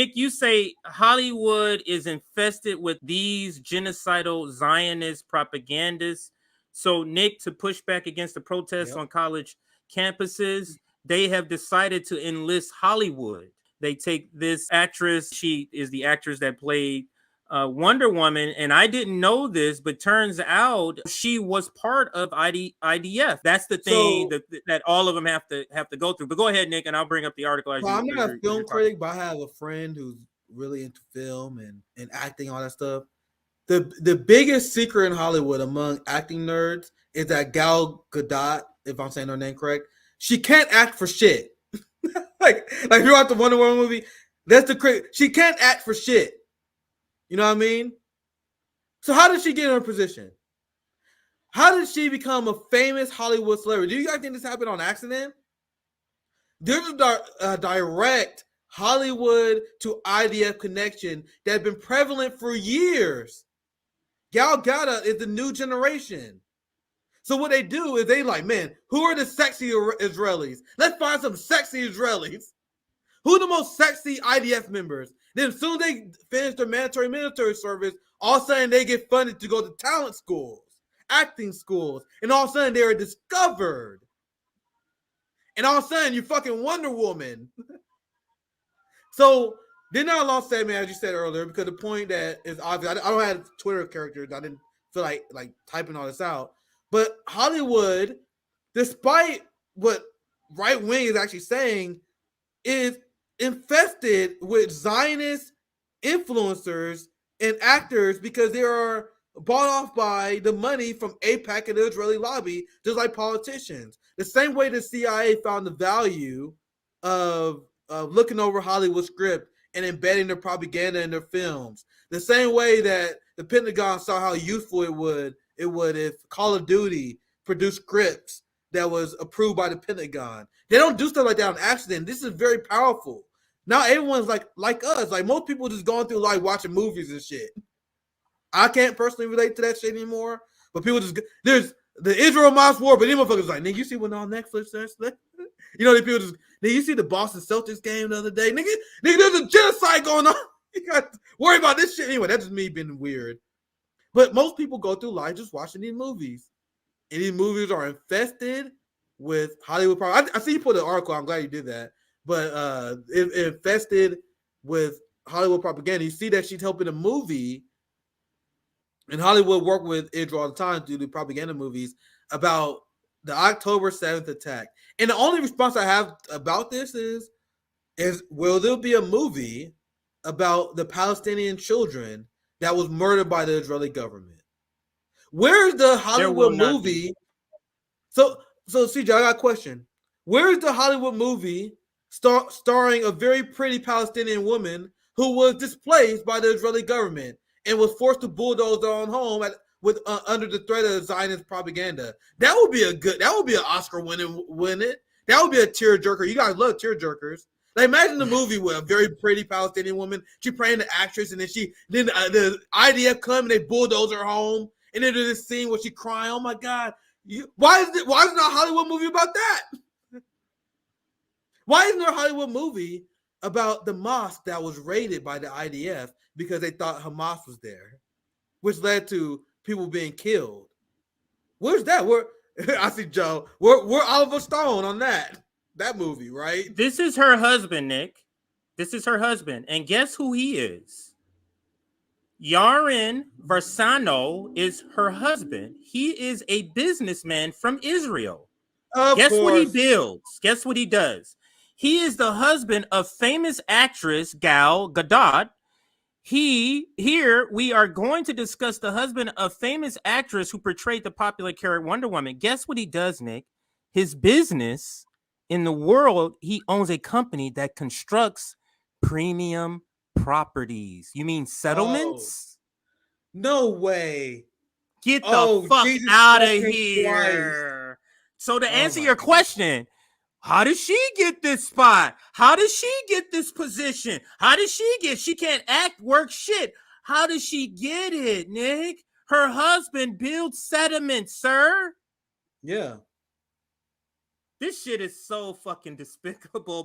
Nick, you say Hollywood is infested with these genocidal Zionist propagandists. So, Nick, to push back against the protests on college campuses, they have decided to enlist Hollywood. They take this actress. She is the actress that played Wonder Woman, and I didn't know this, but turns out she was part of IDF. That's the thing that all of them have to go through. But go ahead, Nick, and I'll bring up the article. I'm not a film critic, but I have a friend who's really into film and acting, all that stuff. The biggest secret in Hollywood among acting nerds is that Gal Gadot, if I'm saying her name correct, she can't act for shit. like if you watch the Wonder Woman movie, that's the crazy. She can't act for shit. You know what I mean? So how did she get in her position? How did she become a famous Hollywood celebrity? Do you guys think this happened on accident? There's a direct Hollywood to IDF connection that has been prevalent for years. Gal Gadot is the new generation. So what they do is they like, man, who are the sexy Israelis? Let's find some sexy Israelis. Who are the most sexy IDF members? Then as soon as they finish their mandatory military service, all of a sudden they get funded to go to talent schools, acting schools, and all of a sudden they are discovered. And all of a sudden you're fucking Wonder Woman. So they're not a long segment, as you said earlier, because the point that is obvious. I don't have Twitter characters. I didn't feel like typing all this out. But Hollywood, despite what right wing is actually saying, is infested with Zionist influencers and actors because they are bought off by the money from AIPAC and the Israeli lobby, just like politicians. The same way the CIA found the value of looking over Hollywood script and embedding their propaganda in their films. The same way that the Pentagon saw how useful it would if Call of Duty produced scripts that was approved by the Pentagon. They don't do stuff like that on accident. This is very powerful. Now everyone's like us. Like most people just going through like watching movies and shit. I can't personally relate to that shit anymore. But people there's the Israel-Hamas war, but these motherfuckers like, nigga, you see what on Netflix says? You know, the people just, nigga, you see the Boston Celtics game the other day? Nigga, there's a genocide going on. You got to worry about this shit. Anyway, that's just me being weird. But most people go through life just watching these movies. And these movies are infested with Hollywood propaganda. I see you put an article. I'm glad you did that. But infested with Hollywood propaganda. You see that she's helping a movie. And Hollywood work with Israel all the time to do propaganda movies about the October 7th attack. And the only response I have about this is will there be a movie about the Palestinian children that was murdered by the Israeli government? Where's the Hollywood movie? So CJ, I got a question. Where's the Hollywood movie starring a very pretty Palestinian woman who was displaced by the Israeli government and was forced to bulldoze their own home under the threat of Zionist propaganda? That would be an Oscar winning, wouldn't it? That would be a tearjerker. You guys love tearjerkers. Like imagine the movie with a very pretty Palestinian woman. She playing the actress, and then the IDF come and they bulldoze her home, and then there's this scene where she crying. Oh my God! Why is there not a Hollywood movie about that? Why isn't there a Hollywood movie about the mosque that was raided by the IDF because they thought Hamas was there, which led to people being killed? Where's that? I see Joe. We're Oliver Stone on that movie, right? This is her husband, Nick. This is her husband. And guess who he is? Yaron Varsano is her husband. He is a businessman from Israel. Guess what he builds? Guess what he does? He is the husband of famous actress Gal Gadot. Here we are going to discuss the husband of famous actress who portrayed the popular character Wonder Woman. Guess what he does, Nick? His business in the world, he owns a company that constructs premium properties. You mean settlements? No way. Get the fuck out of here. So to answer your question, how does she get this spot? How does she get this position? She can't act, work, shit. How does she get it, Nick? Her husband builds settlements, sir. Yeah. This shit is so fucking despicable.